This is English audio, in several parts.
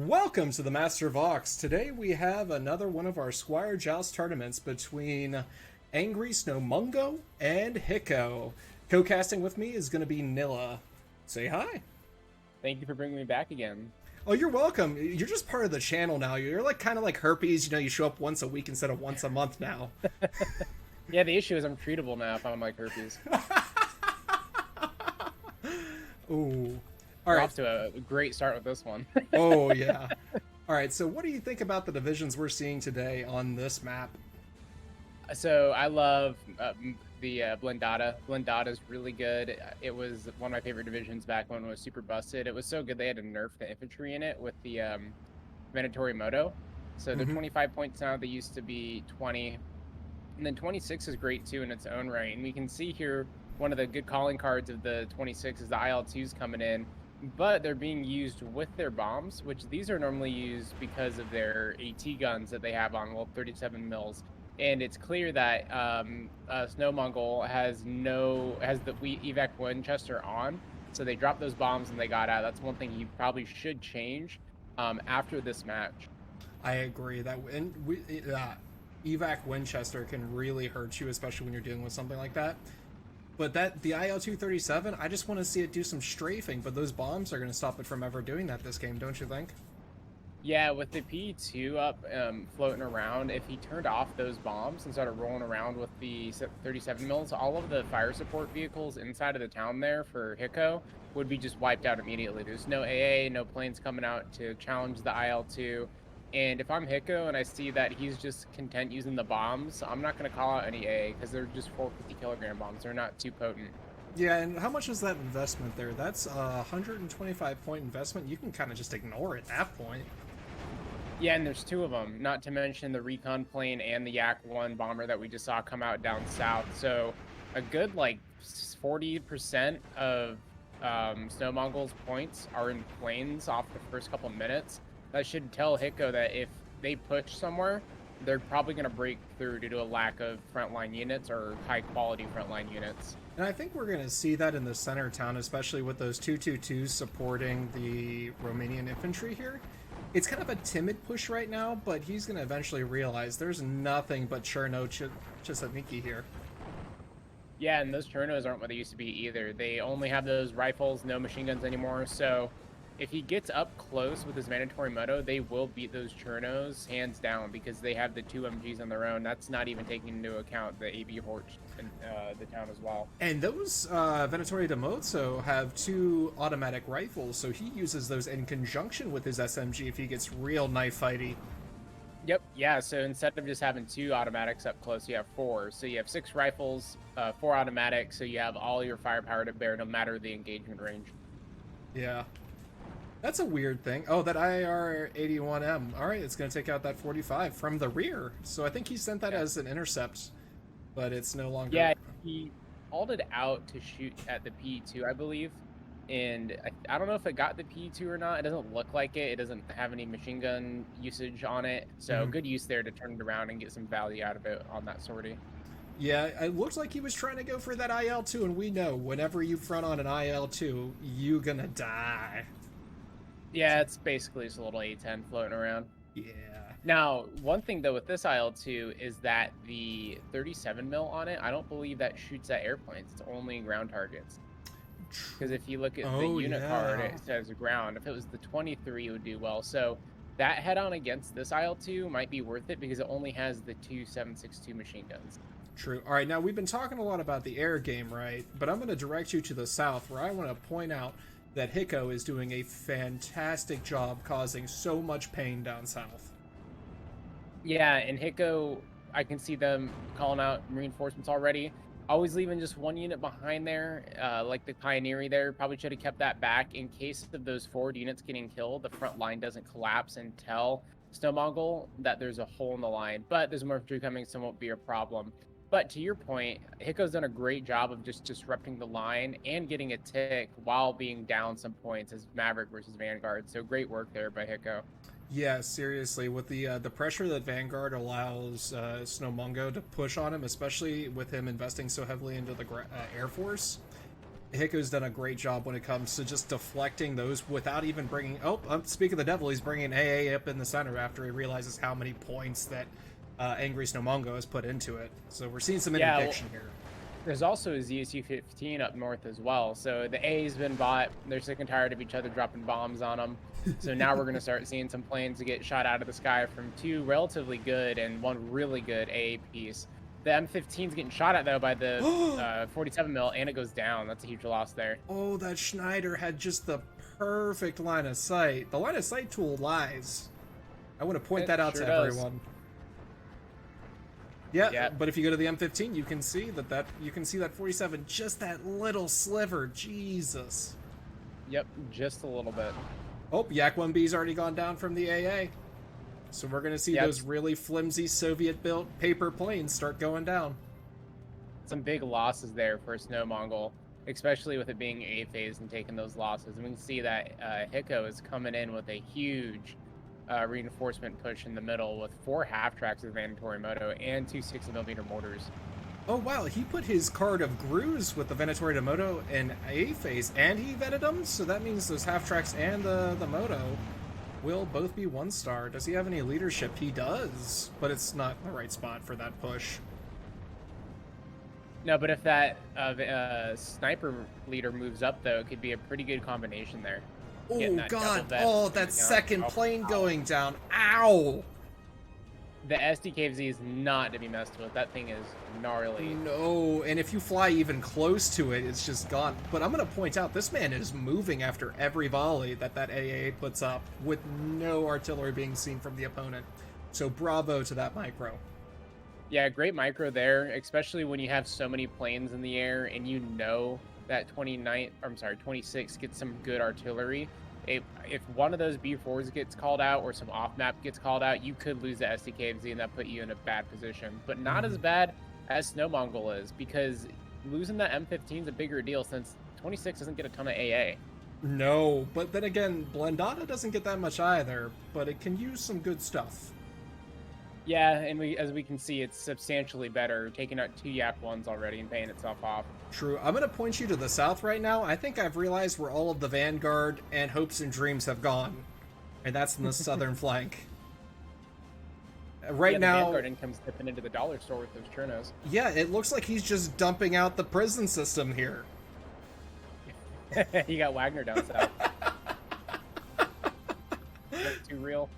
Welcome to the Master Vox. Today we have another one of our Squire Joust tournaments between Angry Snowmongo and Hickco. Co-casting with me is going to be Nilla. Say hi. Thank you for bringing me back again. Oh, you're welcome. You're just part of the channel now. You're like kind of like herpes. You show up once a week instead of once a month now. Yeah, the issue is I'm treatable now if I'm like herpes. Ooh. All We're right. off to a great start with this one. Oh, yeah. All right. So what do you think about the divisions we're seeing today on this map? So I love the Blindata. Blindata is really good. It was one of my favorite divisions back when it was super busted. It was so good they had to nerf the infantry in it with the mandatory moto. So they're 25 points now. They used to be 20. And then 26 is great too in its own right. And we can see here one of the good calling cards of the 26 is the IL-2s coming in. But they're being used with their bombs, which these are normally used because of their AT guns that they have on, 37 mils. And it's clear that Snowmongo has the evac Winchester on, so they dropped those bombs and they got out. That's one thing he probably should change after this match. I agree that evac Winchester can really hurt you, especially when you're dealing with something like that. But the IL-237, I just want to see it do some strafing, but those bombs are going to stop it from ever doing that this game, don't you think? Yeah, with the P2 up floating around, if he turned off those bombs and started rolling around with the 37 mils, all of the fire support vehicles inside of the town there for Hickco would be just wiped out immediately. There's no AA, no planes coming out to challenge the IL-2. And if I'm Hickco and I see that he's just content using the bombs, I'm not going to call out any AA because they're just 450 kilogram bombs. They're not too potent. Yeah, and how much is that investment there? That's a 125 point investment. You can kind of just ignore it at that point. Yeah, and there's two of them, not to mention the recon plane and the Yak-1 bomber that we just saw come out down south. So a good like 40% of Snowmongo's points are in planes off the first couple minutes. That should tell Hickco that if they push somewhere, they're probably going to break through due to a lack of frontline units or high-quality frontline units. And I think we're going to see that in the center town, especially with those 222s supporting the Romanian infantry here. It's kind of a timid push right now, but he's going to eventually realize there's nothing but Cherno Chisaniki here. Yeah, and those Chernos aren't what they used to be either. They only have those rifles, no machine guns anymore, so if he gets up close with his mandatory moto, they will beat those Chernos hands down because they have the 2 MGs on their own. That's not even taking into account the AB Hort in the town as well. And those Venatori de Mozzo have 2 automatic rifles, so he uses those in conjunction with his SMG if he gets real knife fighty. Yep, yeah, so instead of just having 2 automatics up close, you have 4. So you have 6 rifles, 4 automatics, so you have all your firepower to bear no matter the engagement range. Yeah. That's a weird thing. Oh, that IR-81M. Alright, it's going to take out that 45 from the rear. So I think he sent that as an intercept, but it's no longer... Yeah, he hauled it out to shoot at the P2, I believe. And I don't know if it got the P2 or not. It doesn't look like it. It doesn't have any machine gun usage on it. So good use there to turn it around and get some value out of it on that sortie. Yeah, it looks like he was trying to go for that IL-2, and we know whenever you front on an IL-2, you gonna die. Yeah, it's basically just a little A10 floating around. Yeah. Now, one thing though with this IL-2 is that the 37 mil on it, I don't believe that shoots at airplanes. It's only ground targets. Because if you look at the unit card, it says ground. If it was the 23, it would do well. So that head-on against this IL-2 might be worth it because it only has the 2 7.62 machine guns. True. All right, now we've been talking a lot about the air game, right? But I'm going to direct you to the south, where I want to point out that Hickco is doing a fantastic job causing so much pain down south. Yeah, and Hickco, I can see them calling out reinforcements already. Always leaving just 1 unit behind there, like the Pioneery there. Probably should have kept that back in case of those forward units getting killed. The front line doesn't collapse and tell Snowmongo that there's a hole in the line. But there's more infantry coming, so it won't be a problem. But to your point, Hickco's done a great job of just disrupting the line and getting a tick while being down some points as Maverick versus Vanguard. So great work there by Hickco. Yeah, seriously, with the pressure that Vanguard allows Snowmongo to push on him, especially with him investing so heavily into the Air Force, Hickco's done a great job when it comes to just deflecting those without even bringing. Oh, speak of the devil, he's bringing AA up in the center after he realizes how many points that Angry Snowmongo has put into it. So we're seeing some interdiction here. There's also a ZSU 15 up north as well. So the A's been bought. They're sick and tired of each other dropping bombs on them. So now we're going to start seeing some planes get shot out of the sky from 2 relatively good and 1 really good AA piece. The M15's getting shot at, though, by the 47 mil, and it goes down. That's a huge loss there. Oh, that Schneider had just the perfect line of sight. The line of sight tool lies. I want to point that out to everyone. Yeah, but if you go to the M15, you can see that 47, just that little sliver. Jesus. Yep, just a little bit. Oh, Yak 1B's already gone down from the AA. So we're going to see those really flimsy Soviet-built paper planes start going down. Some big losses there for Snowmongo, especially with it being A phase and taking those losses. And we can see that Hickco is coming in with a huge reinforcement push in the middle with 4 half-tracks of Venatori Moto and 2 60mm mortars. Oh, wow. He put his card of Grus with the Venatori de Moto in A phase, and he vetted them? So that means those half-tracks and the Moto will both be 1-star. Does he have any leadership? He does, but it's not the right spot for that push. No, but if that sniper leader moves up, though, it could be a pretty good combination there. Oh, God. Oh, that second plane going down. Ow! The SDKZ is not to be messed with. That thing is gnarly. No, and if you fly even close to it, it's just gone. But I'm going to point out, this man is moving after every volley that AA puts up with no artillery being seen from the opponent. So bravo to that micro. Yeah, great micro there, especially when you have so many planes in the air and you know that 26 gets some good artillery. If one of those B4s gets called out or some off-map gets called out, you could lose the SDKZ and that put you in a bad position. But not as bad as Snowmongo is, because losing that M15 is a bigger deal since 26 doesn't get a ton of AA. No, but then again, Blendata doesn't get that much either, but it can use some good stuff. Yeah, and as we can see, it's substantially better, taking out 2 Yak 1s already and paying itself off. True. I'm going to point you to the south right now. I think I've realized where all of the Vanguard and Hopes and Dreams have gone. And that's in the southern flank. Right now... the Vanguard income's dipping into the dollar store with those Chernos. Yeah, it looks like he's just dumping out the prison system here. You got Wagner down south. Too real.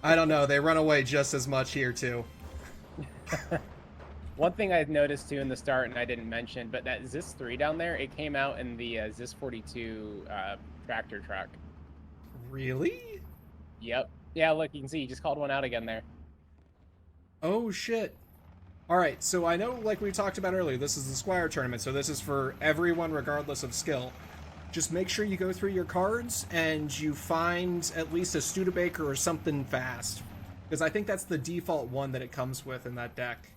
I don't know. They run away just as much here, too. One thing I noticed, too, in the start, and I didn't mention, but that Zis 3 down there, it came out in the Zis 42 tractor truck. Really? Yep. Yeah, look, you can see he just called one out again there. Oh, shit. All right, so I know, like we talked about earlier, this is the Squire Tournament, so this is for everyone regardless of skill. Just make sure you go through your cards and you find at least a Studebaker or something fast. Because I think that's the default one that it comes with in that deck.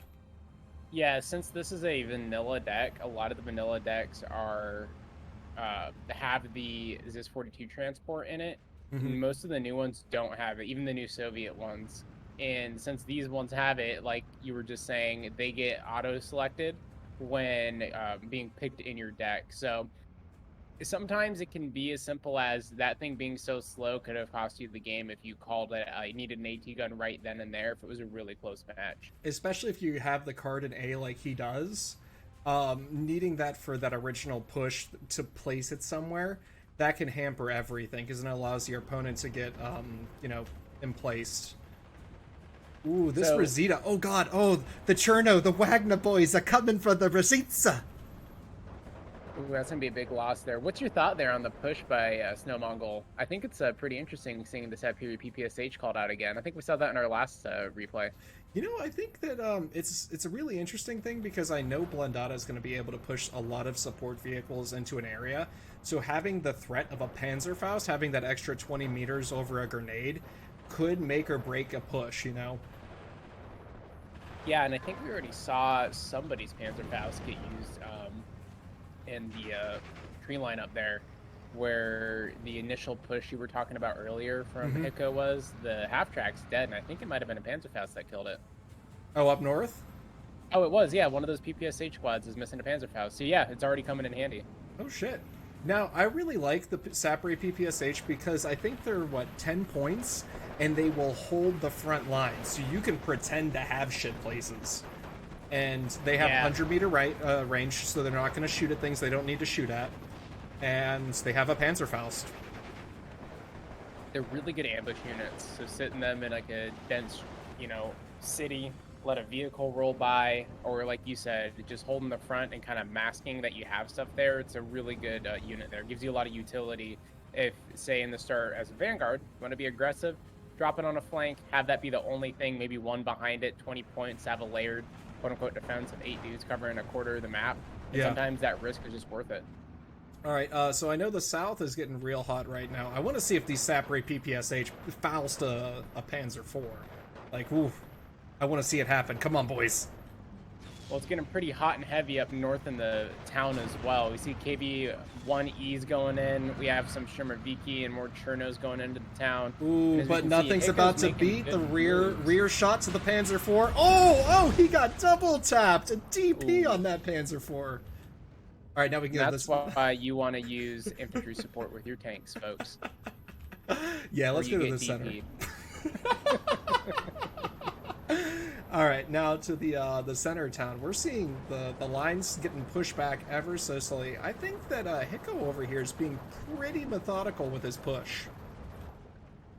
Yeah, since this is a vanilla deck, a lot of the vanilla decks are have the Zis 42 transport in it. Mm-hmm. Most of the new ones don't have it, even the new Soviet ones. And since these ones have it, like you were just saying, they get auto-selected when being picked in your deck. So sometimes it can be as simple as that thing being so slow could have cost you the game if you called it. You needed an AT gun right then and there if it was a really close match. Especially if you have the card in A like he does. Needing that for that original push to place it somewhere, that can hamper everything because it allows your opponent to get, emplaced. Ooh, this Rosita. Oh, God. Oh, the Cherno, the Wagner boys are coming for the Rosita. Ooh, that's going to be a big loss there. What's your thought there on the push by Snowmongo? I think it's pretty interesting seeing this Period PPSH called out again. I think we saw that in our last replay. You know, I think that it's a really interesting thing because I know Blendata is going to be able to push a lot of support vehicles into an area. So having the threat of a Panzerfaust, having that extra 20 meters over a grenade, could make or break a push, you know? Yeah, and I think we already saw somebody's Panzerfaust get used in the tree line up there, where the initial push you were talking about earlier from Hickco was the half-track's dead, and I think it might have been a Panzerfaust that killed it. Oh, up north? Oh, it was, yeah. One of those PPSH squads is missing a Panzerfaust. So yeah, it's already coming in handy. Oh shit. Now, I really like the Sapri PPSH because I think they're, what, 10 points? And they will hold the front line. So you can pretend to have shit places. And they have Yeah. 100-meter range, so they're not going to shoot at things they don't need to shoot at. And they have a Panzerfaust. They're really good ambush units. So sitting them in like a dense, city, let a vehicle roll by, or like you said, just holding the front and kind of masking that you have stuff there. It's a really good unit there. It gives you a lot of utility. If, say, in the start as a Vanguard, you want to be aggressive, drop it on a flank, have that be the only thing, maybe one behind it, 20 points, have a layered, quote-unquote, defense of 8 dudes covering a quarter of the map. And sometimes that risk is just worth it. All right, so I know the South is getting real hot right now. I want to see if these Sapri PPSH fouls to a Panzer IV. Like, ooh, I want to see it happen. Come on, boys. Well, it's getting pretty hot and heavy up north in the town as well. We see KV-1Es going in. We have some Shurmaviki and more Chernos going into the town. Ooh, but nothing's about to beat the rear shot to the Panzer IV. Oh, he got double tapped. A DP on that Panzer IV. All right, now we can go this. That's why you want to use infantry support with your tanks, folks. Yeah, let's go to the center. All right, now to the center of town. We're seeing the lines getting pushed back ever so slowly. I think that Hickco over here is being pretty methodical with his push.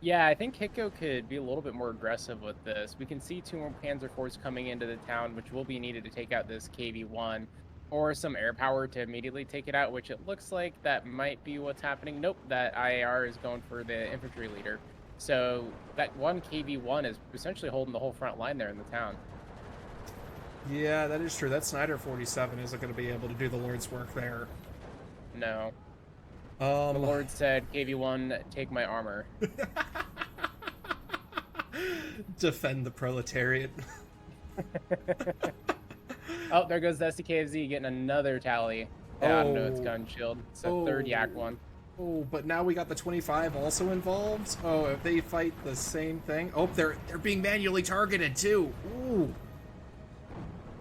Yeah, I think Hickco could be a little bit more aggressive with this. We can see 2 more Panzer IVs coming into the town, which will be needed to take out this KV-1, or some air power to immediately take it out, which it looks like that might be what's happening. Nope, that IAR is going for the infantry leader. So that one KV-1 is essentially holding the whole front line there in the town. Yeah, that is true. That Snider 47 isn't going to be able to do the Lord's work there. No. The Lord said, KV-1, take my armor. Defend the proletariat. Oh, there goes the SDKFZ getting another tally. Down to its gun shield. It's a third Yak one. Oh, but now we got the 25 also involved. Oh, if they fight the same thing. Oh, they're being manually targeted too. Ooh.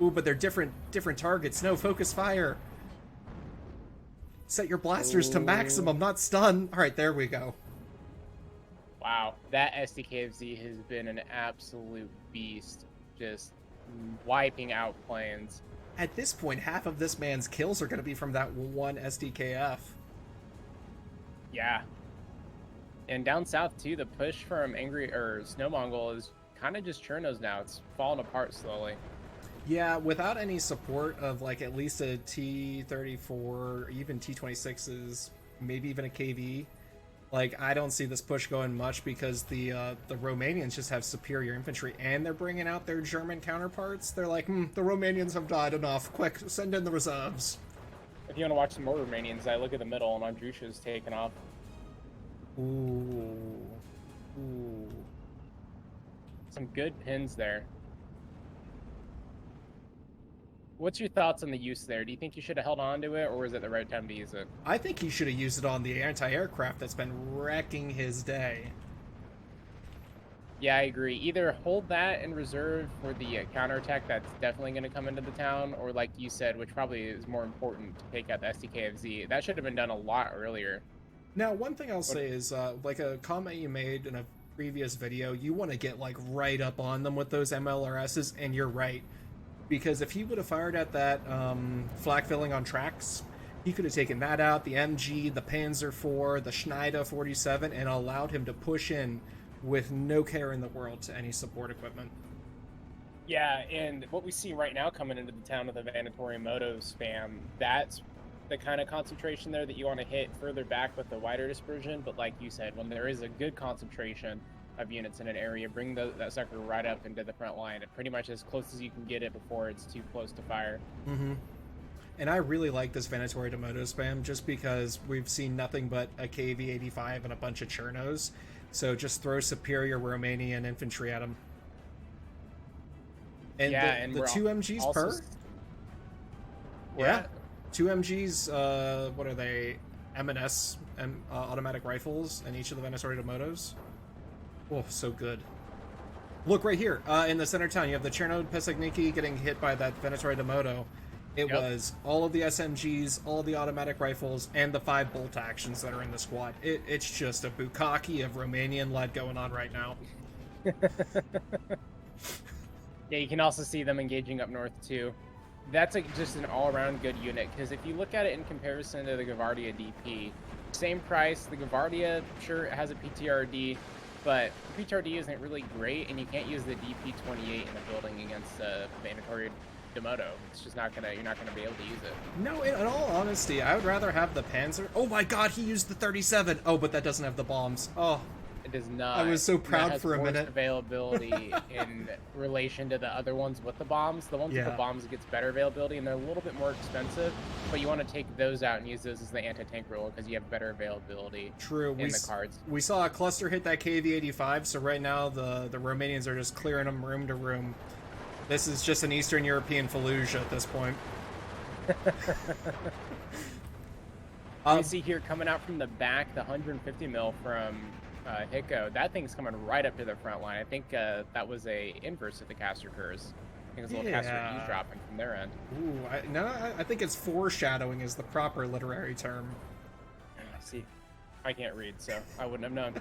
Ooh, but they're different targets. No, focus fire. Set your blasters to maximum, not stun. All right, there we go. Wow, that SDKFZ has been an absolute beast. Just wiping out planes. At this point, half of this man's kills are going to be from that one SDKF. Yeah. And down south, too, the push from Snowmongo is kind of just Chernos now. It's falling apart slowly. Yeah, without any support of, like, at least a T-34, or even T-26s, maybe even a KV, like, I don't see this push going much because the Romanians just have superior infantry, and they're bringing out their German counterparts. They're like, the Romanians have died enough. Quick, send in the reserves. If you want to watch some more Romanians, I look at the middle, and Andrusha's taken off. Ooh. Ooh. Some good pins there. What's your thoughts on the use there? Do you think you should have held on to it, or was it the right time to use it? I think he should have used it on the anti-aircraft that's been wrecking his day. Yeah, I agree. Either hold that in reserve for the counterattack that's definitely going to come into the town, or like you said, which probably is more important, to take out the SDKFZ. That should have been done a lot earlier. Now, one thing I'll say is, like a comment you made in a previous video, you want to get like right up on them with those MLRSs, and you're right. Because if he would have fired at that flak filling on tracks, he could have taken that out, the MG, the Panzer IV, the Schneider 47, and allowed him to push in with no care in the world to any support equipment. Yeah, and what we see right now coming into the town with the Vanatory Moto spam, that's the kind of concentration there that you want to hit further back with the wider dispersion. But like you said, when there is a good concentration of units in an area, bring that sucker right up into the front line, and pretty much as close as you can get it before it's too close to fire. Mm-hmm. And I really like this Vanatory to Moto spam just because we've seen nothing but a KV-85 and a bunch of Chernos. So just throw superior Romanian infantry at them. And yeah, the 2 MGs per? Yeah. 2 MGs, what are they? M&S automatic rifles in each of the Vanatory to Motos. Oh, so good. Look right here, in the center town, you have the Cherno Pesagniki getting hit by that Venatory Demoto, It Yep. was all of the SMGs, all of the automatic rifles, and the 5 bolt actions that are in the squad. It's just a bukkake of Romanian lead going on right now. Yeah, you can also see them engaging up north too. That's just an all-around good unit, because if you look at it in comparison to the Gavardia DP, same price. The Gavardia, sure, it has a PTRD, but the PTRD isn't really great, and you can't use the DP28 in the building against mandatory Demoto. It's just not gonna, you're not gonna be able to use it. No, in all honesty, I would rather have the Panzer. Oh my god, he used the 37! Oh, but that doesn't have the bombs. Oh, It does not. I was so That proud has for a worse minute. availability in relation to the other ones with the bombs. The ones with Yeah. the bombs gets better availability, and they're a little bit more expensive. But you want to take those out and use those as the anti-tank roll because you have better availability True. in the cards. We saw a cluster hit that KV-85, so right now the Romanians are just clearing them room to room. This is just an Eastern European Fallujah at this point. You see here coming out from the back, the 150 mil from Hickco. That thing's coming right up to the front line. I think that was a inverse of the caster curse. I think it's a little caster eavesdropping from their end. Ooh, I think it's foreshadowing is the proper literary term. I see. I can't read, so I wouldn't have known.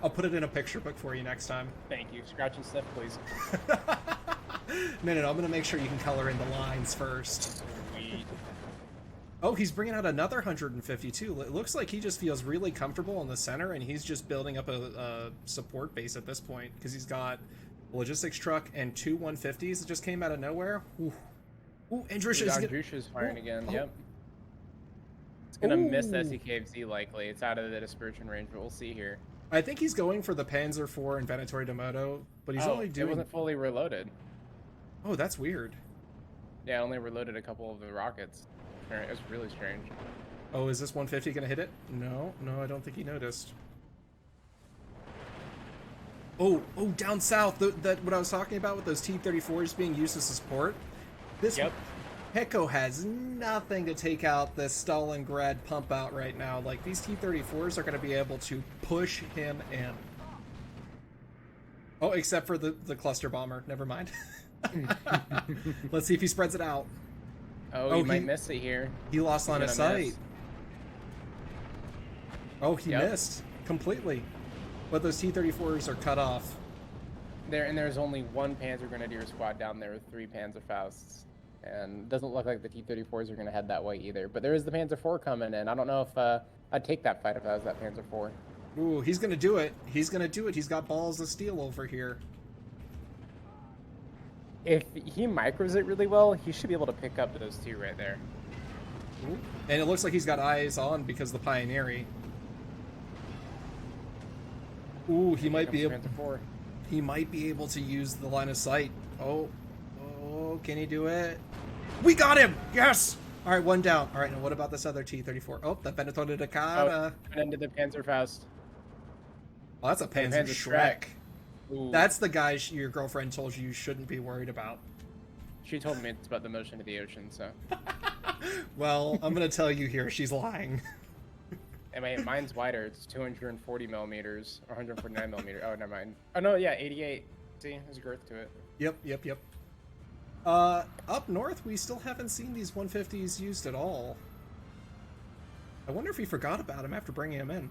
I'll put it in a picture book for you next time. Thank you. Scratch and sniff, please. No, I'm gonna make sure you can color in the lines first. Sweet. Oh, he's bringing out another 152. It looks like he just feels really comfortable in the center, and he's just building up a support base at this point, because he's got a logistics truck and 2 150s that just came out of nowhere. Ooh, and Drush is firing again, yep. It's gonna miss the SEKFZ likely. It's out of the dispersion range, but we'll see here. I think he's going for the Panzer IV and Venatori D'Amoto, but he's only doing... It wasn't fully reloaded. Oh, that's weird. Yeah, I only reloaded a couple of the rockets. It was really strange. Oh, is this 150 gonna hit it? No, I don't think he noticed. Oh, down south, that what I was talking about with those T-34s being used as support. This Hickco has nothing to take out this Stalingrad pump out right now. Like, these T-34s are going to be able to push him in. Oh, except for the cluster bomber. Never mind. Let's see if he spreads it out. Oh, he might miss it here. He lost line of sight. Oh, he missed completely. But those T-34s are cut off. There's only one Panzer Grenadier squad down there with 3 Panzer Fausts. And it doesn't look like the T-34s are going to head that way either. But there is the Panzer IV coming in. I don't know if I'd take that fight if I was that Panzer IV. Ooh, he's going to do it. He's going to do it. He's got balls of steel over here. If he micros it really well, he should be able to pick up those 2 right there. Ooh. And it looks like he's got eyes on because of the Pioneery. Ooh, he might be able... He might be able to use the line of sight. Oh, can he do it? We got him! Yes! All right, 1 down. All right, now what about this other T-34? Oh, the Venetori da Cara. And into the Panzer Faust. Oh, that's a Panzer Shrek. Ooh. That's the guy your girlfriend told you shouldn't be worried about. She told me it's about the motion of the ocean, so. Well, I'm going to tell you here, she's lying. And mine's wider. It's 240 millimeters, or 149 millimeters. Oh, never mind. Oh, no, yeah, 88. See, there's girth to it. Yep. Up north, we still haven't seen these 150s used at all. I wonder if he forgot about him after bringing him in.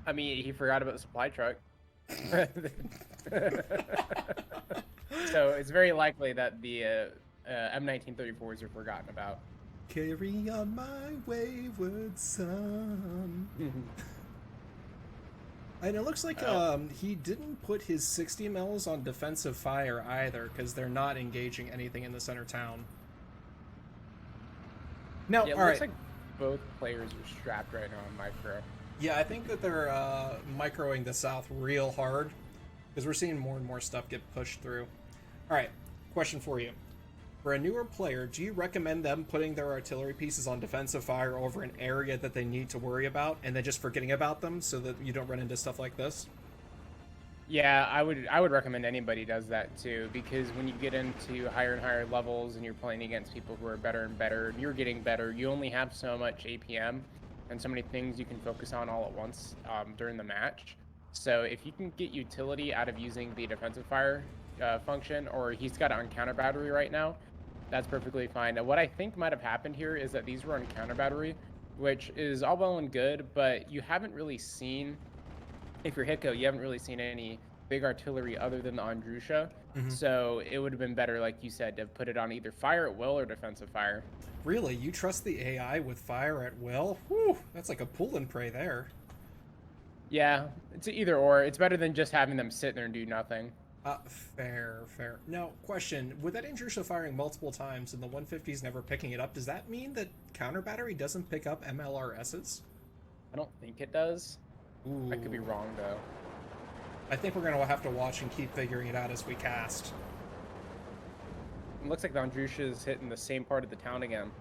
I mean, he forgot about the supply truck. So it's very likely that the M1934s are forgotten about. Carry on my wayward son. And it looks like he didn't put his 60 mils on defensive fire either, because they're not engaging anything in the center town. Now, yeah, it looks like both players are strapped right now on micro. Yeah, I think that they're microing the south real hard, because we're seeing more and more stuff get pushed through. All right, question for you. For a newer player, do you recommend them putting their artillery pieces on defensive fire over an area that they need to worry about, and then just forgetting about them so that you don't run into stuff like this? Yeah, I would recommend anybody does that too, because when you get into higher and higher levels and you're playing against people who are better and better, and you're getting better, you only have so much APM and so many things you can focus on all at once during the match. So if you can get utility out of using the defensive fire function, or he's got it on counter battery right now, That's perfectly fine. Now, what I think might have happened here is that these were on counter battery, which is all well and good, but you haven't really seen, if you're Hickco, you haven't really seen any big artillery other than the Andrusha. Hmm. So it would have been better, like you said, to put it on either fire at will or defensive fire. Really, you trust the AI with fire at will? Whew, that's like a pull and pray there. Yeah, it's either or. It's better than just having them sit there and do nothing. Fair, fair. Now, question: with that Injusha firing multiple times and the 150s never picking it up, does that mean that counter battery doesn't pick up MLRSs? I don't think it does. Ooh. I could be wrong, though. I think we're gonna have to watch and keep figuring it out as we cast. It looks like the Andrusha is hitting the same part of the town again.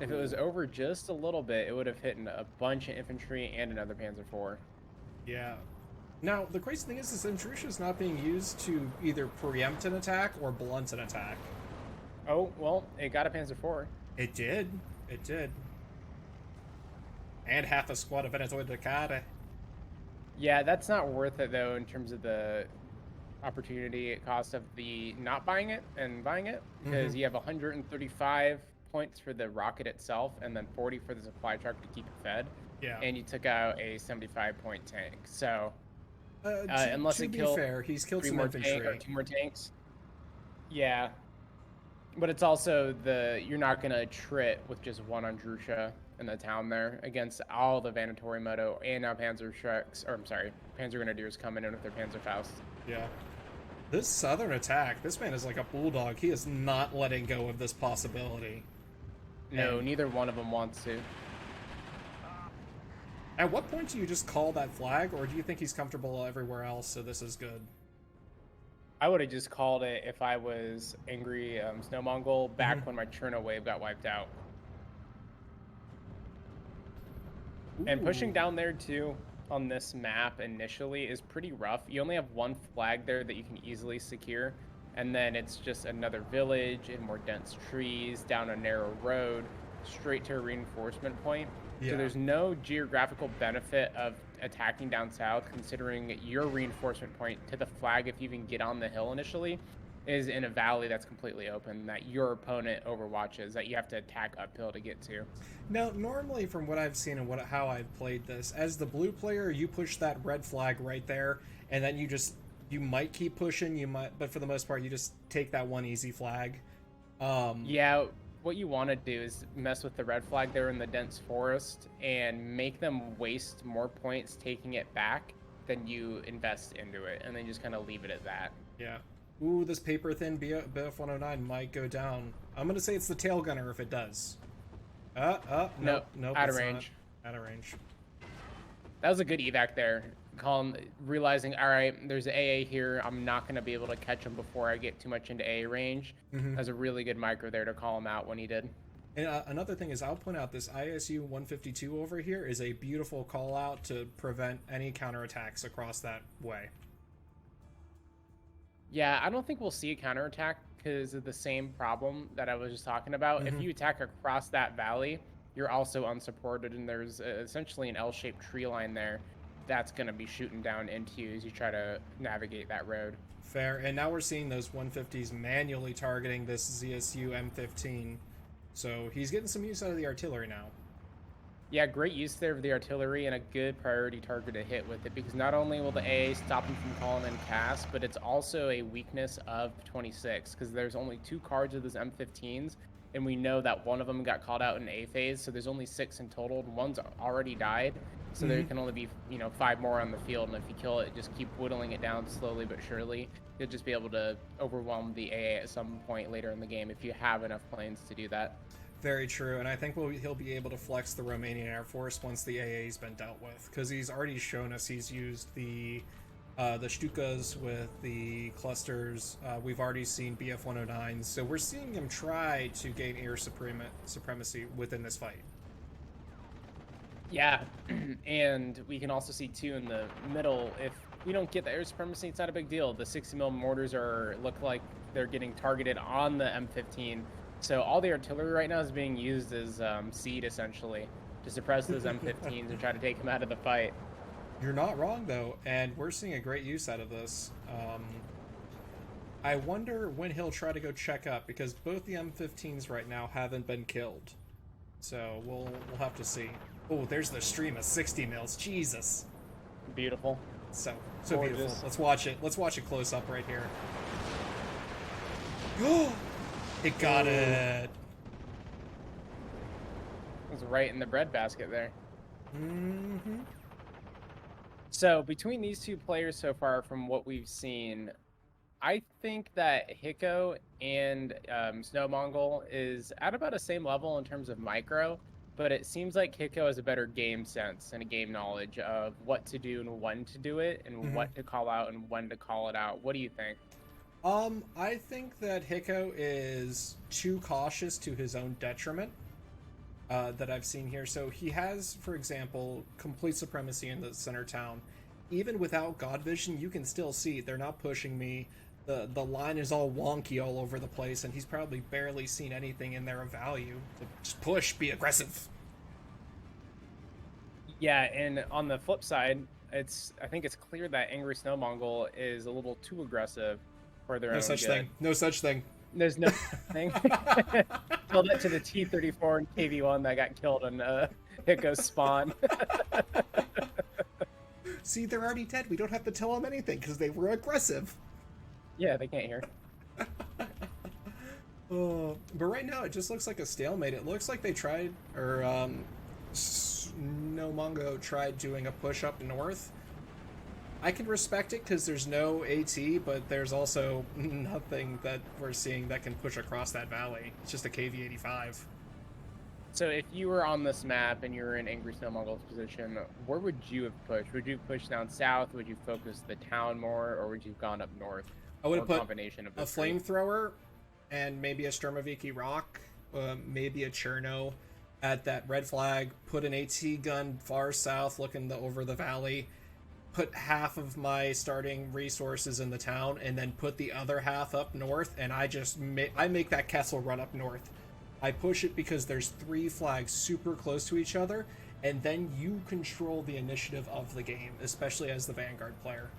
If it was over just a little bit, it would have hit a bunch of infantry and another Panzer IV. Yeah. Now, the crazy thing is Injusha is not being used to either preempt an attack or blunt an attack. Oh, well, it got a Panzer IV. It did. It did. And half a squad of Venezuela de Cara. Yeah, that's not worth it, though, in terms of the opportunity cost of the not buying it and buying it, because you have 135 points for the rocket itself and then 40 for the supply truck to keep it fed. Yeah. And you took out a 75-point tank. So Unless unless to it be killed fair, he's killed three some more infantry. or 2 more tanks. Yeah. But it's also you're not going to trit with just one Andrusha in the town there against all the Vanatori Moto and now Panzer Shreks, or I'm sorry, Panzer Grenadiers coming in with their Panzer Faust. Yeah. This southern attack, this man is like a bulldog. He is not letting go of this possibility. No, And neither one of them wants to. at what point do you just call that flag, or do you think he's comfortable everywhere else, so this is good? I would have just called it if I was angry Snowmongo back when my Cherno wave got wiped out. And pushing Ooh. down there too on this map initially is pretty rough. You only have one flag there that you can easily secure, and then it's just another village and more dense trees down a narrow road straight to a reinforcement point. Yeah. So there's no geographical benefit of attacking down south, considering your reinforcement point to the flag, if you even get on the hill initially, is in a valley that's completely open that your opponent overwatches, that you have to attack uphill to get to. Now, normally from what I've seen and how I've played this, as the blue player, you push that red flag right there, and then you might keep pushing, but for the most part, you just take that one easy flag. Yeah, what you want to do is mess with the red flag there in the dense forest and make them waste more points taking it back than you invest into it, and then just kind of leave it at that. Yeah. Ooh, this paper thin BF 109 might go down. I'm gonna say it's the tail gunner if it does. Nope, out of range. Out of range. That was a good evac there. Realizing, all right, there's an AA here. I'm not going to be able to catch him before I get too much into AA range. That was a really good micro there to call him out when he did. And another thing is, I'll point out this ISU 152 over here is a beautiful call out to prevent any counterattacks across that way. Yeah, I don't think we'll see a counterattack because of the same problem that I was just talking about. If you attack across that valley, you're also unsupported, and there's essentially an L-shaped tree line there that's going to be shooting down into you as you try to navigate that road. Fair. And now we're seeing those 150s manually targeting this ZSU M15. So he's getting some use out of the artillery now. Yeah, great use there of the artillery and a good priority target to hit with it, because not only will the AA stop him from calling in cast, but it's also a weakness of 26, because there's only 2 cards of those M15s, and we know that one of them got called out in A phase, so there's only 6 in total, and one's already died, so there can only be 5 more on the field, and if you kill it, just keep whittling it down slowly but surely. You'll just be able to overwhelm the AA at some point later in the game if you have enough planes to do that. Very true, and I think he'll be able to flex the Romanian Air Force once the AA's been dealt with, because he's already shown us he's used the Stukas with the clusters. We've already seen BF 109s, so we're seeing him try to gain air supremacy within this fight. Yeah, and we can also see too in the middle, if we don't get the air supremacy, it's not a big deal. The 60mm mortars look like they're getting targeted on the M15. So all the artillery right now is being used as seed, essentially, to suppress those M15s and try to take them out of the fight. You're not wrong, though, and we're seeing a great use out of this. I wonder when he'll try to go check up, because both the M15s right now haven't been killed. So we'll have to see. Oh, there's the stream of 60 mils. Jesus. Beautiful. So Gorgeous. beautiful. Let's watch it. Let's watch it close up right here. Oh, it got it. It was right in the breadbasket there. Mm-hmm. So between these two players so far, from what we've seen, I think that Hickco and Snowmongo is at about the same level in terms of micro, but it seems like Hickco has a better game sense and a game knowledge of what to do and when to do it, and what to call out and when to call it out. What do you think? I think that Hickco is too cautious to his own detriment. That I've seen here. So he has, for example, complete supremacy in the center town. Even without God Vision, you can still see they're not pushing me. The line is all wonky all over the place, and he's probably barely seen anything in there of value. To just push, be aggressive. Yeah, and on the flip side, I think it's clear that Angry Snowmongo is a little too aggressive for their No own such good. thing. No such thing. There's no thing. Tell that to the T-34 and KV-1 that got killed in Hickco's spawn. See, they're already dead. We don't have to tell them anything because they were aggressive. Yeah, they can't hear. But right now it just looks like a stalemate. It looks like they tried, or Snowmongo tried doing a push up north. I can respect it because there's no AT, but there's also nothing that we're seeing that can push across that valley. It's just a KV-85. So if you were on this map and you were in Angry Snowmongo's position, where would you have pushed? Would you push down south? Would you focus the town more, or would you have gone up north? I would have put combination of a the three? flamethrower and maybe a Sturmoviki rock, maybe a Cherno at that red flag, put an AT gun far south looking over the valley, put half of my starting resources in the town, and then put the other half up north, and I make that Kessel run up north. I push it because there's 3 flags super close to each other, and then you control the initiative of the game, especially as the Vanguard player.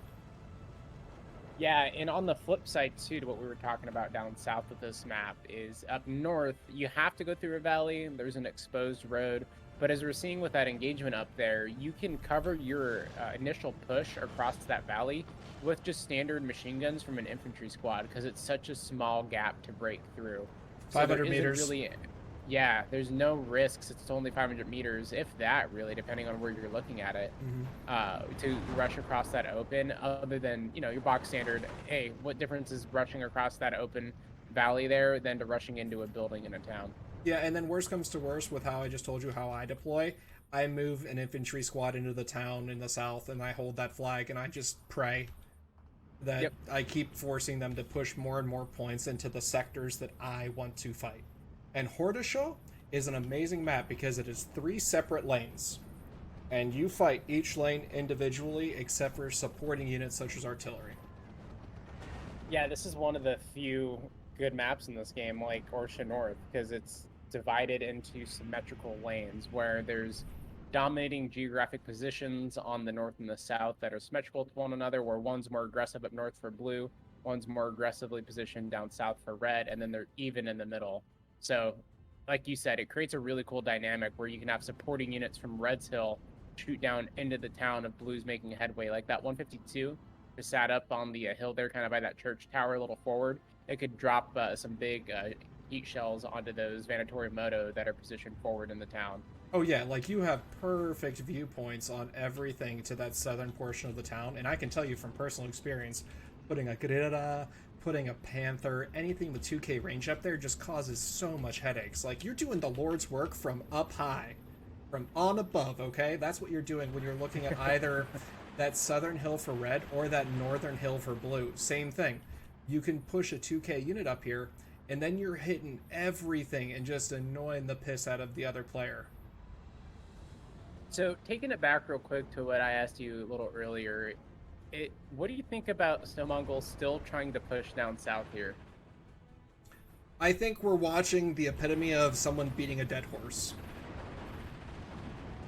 Yeah, and on the flip side too, to what we were talking about down south with this map, is up north, you have to go through a valley, there's an exposed road, but as we're seeing with that engagement up there, you can cover your initial push across that valley with just standard machine guns from an infantry squad, because it's such a small gap to break through. 500 so meters. Yeah, there's no risks. It's only 500 meters, if that, really, depending on where you're looking at it, to rush across that open, other than, your box standard, hey, what difference is rushing across that open valley there than to rushing into a building in a town? Yeah, and then worst comes to worst with how I just told you how I deploy. I move an infantry squad into the town in the south, and I hold that flag, and I just pray that I keep forcing them to push more and more points into the sectors that I want to fight. And Hordeshow is an amazing map because it is 3 separate lanes, and you fight each lane individually except for supporting units such as artillery. Yeah, this is one of the few good maps in this game, like Orsha North, because it's divided into symmetrical lanes where there's dominating geographic positions on the north and the south that are symmetrical to one another, where one's more aggressive up north for blue, one's more aggressively positioned down south for red, and then they're even in the middle. So, like you said, it creates a really cool dynamic where you can have supporting units from Red's Hill shoot down into the town of Blue's making headway. Like that 152 just sat up on the hill there, kind of by that church tower a little forward. It could drop some big heat shells onto those Vanatori Moto that are positioned forward in the town. Oh yeah, like you have perfect viewpoints on everything to that southern portion of the town, and I can tell you from personal experience, putting a Guerrera, putting a Panther, anything with 2k range up there just causes so much headaches. Like, you're doing the Lord's work from up high, from on above, okay? That's what you're doing when you're looking at either that southern hill for red or that northern hill for blue. Same thing. You can push a 2k unit up here, and then you're hitting everything and just annoying the piss out of the other player. So, taking it back real quick to what I asked you a little earlier, what do you think about Snowmongo still trying to push down south here? I think we're watching the epitome of someone beating a dead horse.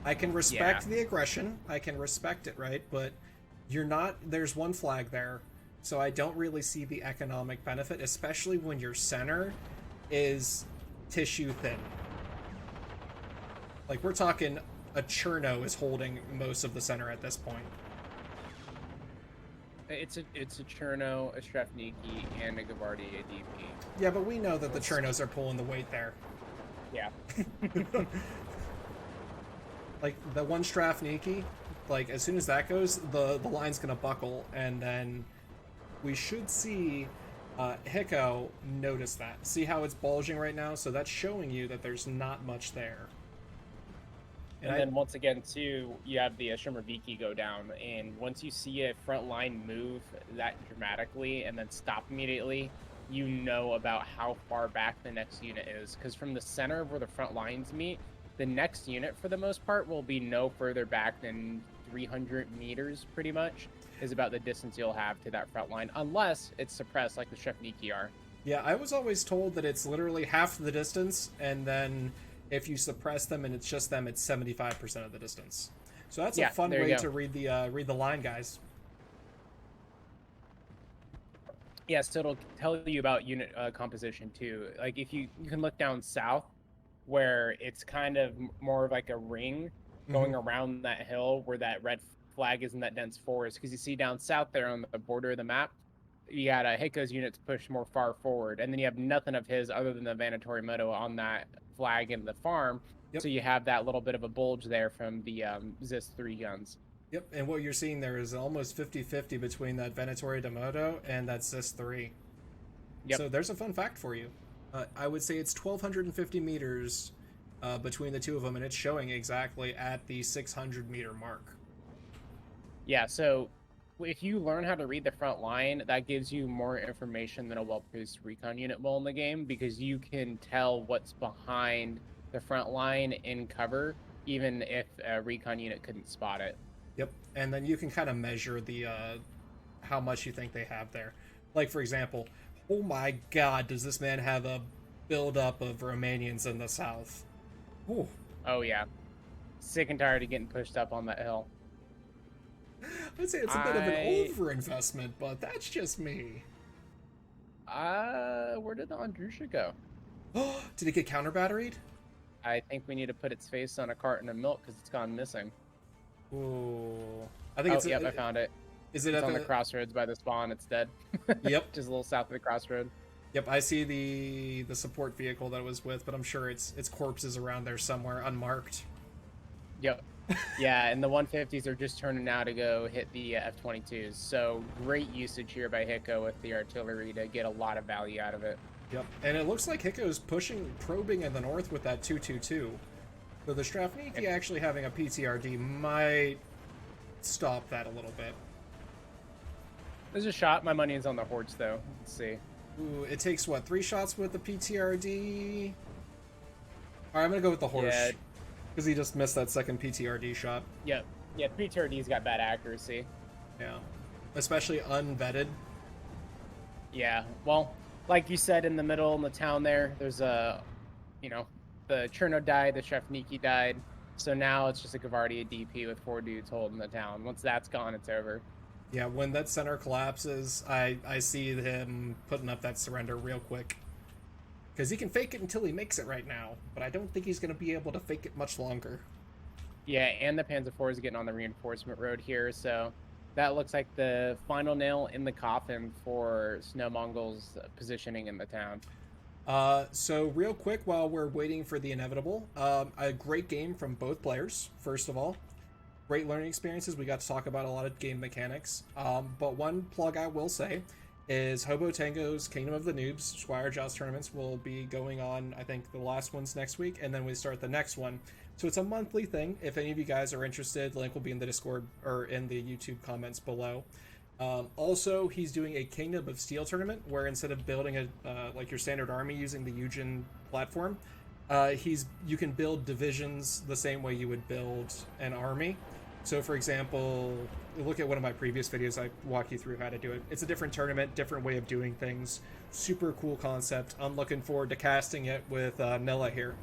I can respect the aggression. I can respect it, right? But you're not... There's one flag there. So I don't really see the economic benefit, especially when your center is tissue thin. Like, we're talking a Cherno is holding most of the center at this point. It's a Cherno, a Strefniki, and a Gavardi ADP. Yeah, but we know that the Chernos are pulling the weight there. Yeah. Like, the one Strafniki, like, as soon as that goes, the line's gonna buckle, and then we should see Hickco notice that. See how it's bulging right now? So that's showing you that there's not much there. And then once again, too, you have the Shimmerviki go down, and once you see a front line move that dramatically and then stop immediately, you know about how far back the next unit is. Because from the center of where the front lines meet, the next unit, for the most part, will be no further back than 300 meters, pretty much, is about the distance you'll have to that front line, unless it's suppressed like the Strefniki are. Yeah, I was always told that it's literally half the distance, and then if you suppress them and it's just them, it's 75% of the distance. So that's a fun way to read the line, guys. Yeah, so it'll tell you about unit composition too. Like if you can look down south, where it's kind of more of like a ring going around that hill where that red flag is in that dense forest. Because you see down south there on the border of the map, you got Hickco's units pushed more far forward, and then you have nothing of his other than the Vanatori Moto on that flag in the farm. So you have that little bit of a bulge there from the Zis 3 guns. Yep, and what you're seeing there is almost 50-50 between that Venatori Demoto and that Zis 3. Yep. So there's a fun fact for you. I would say it's 1,250 meters between the two of them, and it's showing exactly at the 600 meter mark. Yeah, so if you learn how to read the front line, that gives you more information than a well-produced recon unit will in the game, because you can tell what's behind the front line in cover, even if a recon unit couldn't spot it. Yep, and then you can kind of measure the how much you think they have there. Like, for example, oh my god, does this man have a buildup of Romanians in the south? Ooh. Oh yeah. Sick and tired of getting pushed up on that hill. I'd say it's a bit of an overinvestment, but that's just me. Where did the Andrusha go? Did it get counter batteried? I think we need to put its face on a carton of milk because it's gone missing. Ooh. I think it's... Yep, I found it. Is it it's on the crossroads by the spawn. It's dead. Yep. Just a little south of the crossroad. Yep, I see the support vehicle that it was with, but I'm sure its corpses around there somewhere, unmarked. Yep. Yeah, and the 150s are just turning now to go hit the F-22s. So great usage here by Hickco with the artillery to get a lot of value out of it. Yep, and it looks like Hickco's probing in the north with that 222. So the Strafniki actually having a PTRD might stop that a little bit. There's a shot. My money is on the Hordes, though. Let's see. Ooh, it takes, what, 3 shots with the PTRD? Alright, I'm gonna go with the Horse. Yeah. Because he just missed that second PTRD shot. Yep. Yeah, PTRD's got bad accuracy. Yeah. Especially unvetted. Yeah. Well, like you said, in the middle in the town there's a, the Cherno died, the Strefniki died. So now it's just a Gavardia DP with 4 dudes holding the town. Once that's gone, it's over. Yeah, when that center collapses, I see him putting up that surrender real quick. Because he can fake it until he makes it right now, but I don't think he's going to be able to fake it much longer. Yeah, and the Panzer IV is getting on the reinforcement road here, so that looks like the final nail in the coffin for Snowmongo's positioning in the town. So real quick, while we're waiting for the inevitable, a great game from both players, first of all. Great learning experiences. We got to talk about a lot of game mechanics. But one plug I will say is Hobo Tango's Kingdom of the Noobs Squire Joust Tournaments will be going on, I think the last one's next week, and then we start the next one. So it's a monthly thing. If any of you guys are interested, link will be in the Discord or in the YouTube comments below. Also, he's doing a Kingdom of Steel tournament where instead of building a like your standard army using the Eugen platform, you can build divisions the same way you would build an army. So, for example, look at one of my previous videos. I walk you through how to do it. It's a different tournament, different way of doing things. Super cool concept. I'm looking forward to casting it with Nilla here.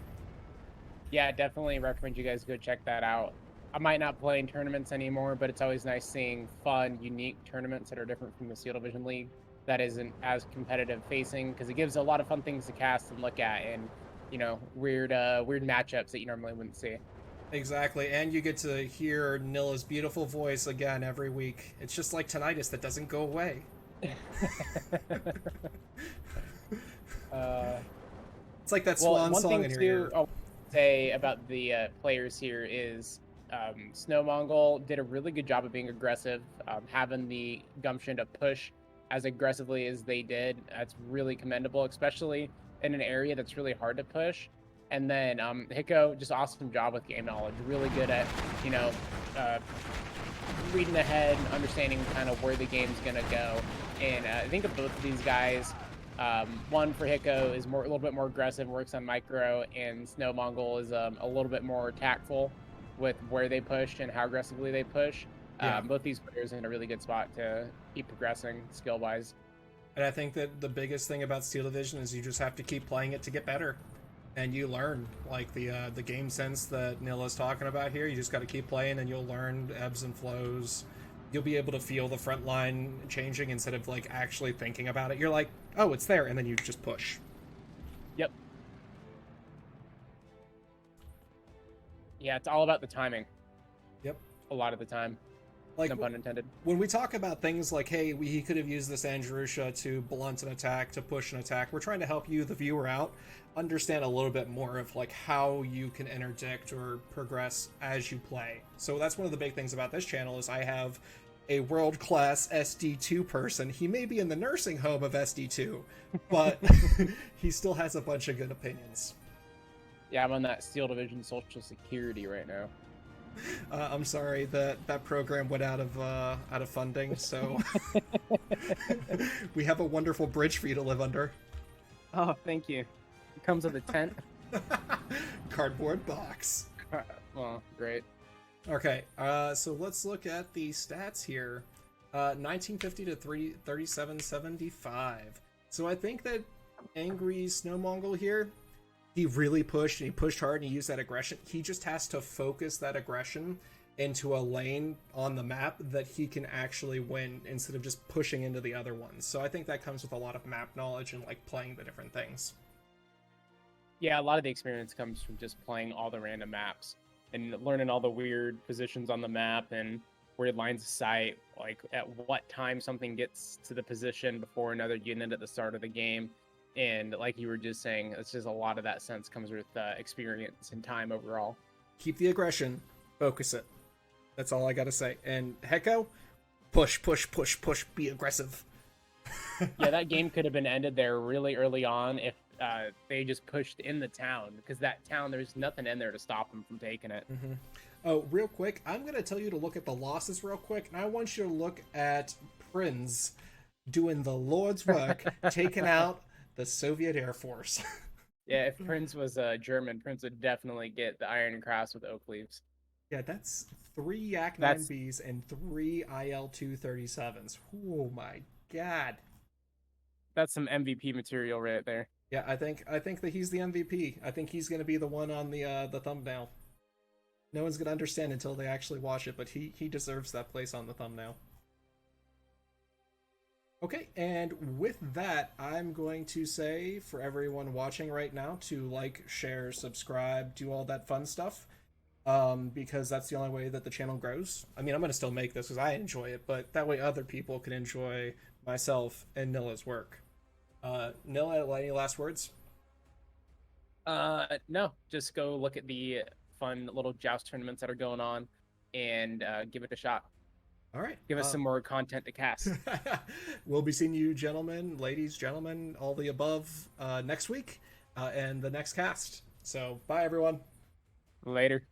Yeah, definitely recommend you guys go check that out. I might not play in tournaments anymore, but it's always nice seeing fun, unique tournaments that are different from the Steel Division League that isn't as competitive facing because it gives a lot of fun things to cast and look at and weird matchups that you normally wouldn't see. Exactly, and you get to hear Nilla's beautiful voice again every week. It's just like tinnitus that doesn't go away. uh, It's like that well, swan one song thing in your too ear. I'll say about the players here is Snowmongo did a really good job of being aggressive, having the gumption to push as aggressively as they did. That's really commendable, especially in an area that's really hard to push. And then Hickco, just awesome job with game knowledge. Really good at, you know, uh, reading ahead and understanding kind of where the game's gonna go. And I think of both of these guys. One for Hickco is a little bit more aggressive, works on micro, and Snow Mongol is a little bit more tactful with where they push and how aggressively they push. Yeah. Both these players are in a really good spot to keep progressing skill wise. And I think that the biggest thing about Steel Division is you just have to keep playing it to get better. And you learn, like the game sense that Nilla's talking about here. You just got to keep playing, and you'll learn ebbs and flows. You'll be able to feel the front line changing instead of like actually thinking about it. You're like, oh, it's there, and then you just push. Yep. Yeah, it's all about the timing. Yep. A lot of the time. Like, no pun intended. when we talk about things like, hey, he could have used this Andrusha to blunt an attack, to push an attack, we're trying to help you, the viewer, out, understand a little bit more of like how you can interdict or progress as you play. So that's one of the big things about this channel is I have a world-class SD2 person. He may be in the nursing home of SD2, but he still has a bunch of good opinions. Yeah, I'm on that Steel Division Social Security right now. I'm sorry that that program went out of funding, so we have a wonderful bridge for you to live under. Oh, thank you. It comes with a tent. Cardboard box. Well, great. Okay, so let's look at the stats here. 1950 to 3775. So I think that Angry Snowmongo here, he really pushed, and he pushed hard, and he used that aggression. He just has to focus that aggression into a lane on the map that he can actually win instead of just pushing into the other ones. So I think that comes with a lot of map knowledge and like playing the different things. Yeah, a lot of the experience comes from just playing all the random maps and learning all the weird positions on the map and weird lines of sight, like at what time something gets to the position before another unit at the start of the game. And like you were just saying, it's just a lot of that sense comes with experience and time overall. Keep the aggression, focus it. That's all I gotta say. And Hickco, push, push, push, push, be aggressive. Yeah, that game could have been ended there really early on if they just pushed in the town, because that town, there's nothing in there to stop them from taking it. Mm-hmm. Oh, real quick, I'm gonna tell you to look at the losses real quick, and I want you to look at Prinz doing the Lord's work, taking out the Soviet Air Force. Yeah, if Prince was German, Prince would definitely get the Iron Cross with oak leaves. Yeah, that's 3 Yak That's 9Bs and 3 IL-237s. Oh my god. that's some MVP material right there. Yeah, I think that he's the MVP. I think he's gonna be the one on the thumbnail. No one's gonna understand until they actually watch it, but he deserves that place on the thumbnail. Okay, and with that, I'm going to say for everyone watching right now to like, share, subscribe, do all that fun stuff, because that's the only way that the channel grows. I mean, I'm going to still make this because I enjoy it, but that way other people can enjoy myself and Nilla's work. Nilla, any last words? No, just go look at the fun little joust tournaments that are going on and give it a shot. All right. Give us some more content to cast. We'll be seeing you, gentlemen, ladies, gentlemen, all the above, next week and the next cast. So, bye, everyone. Later.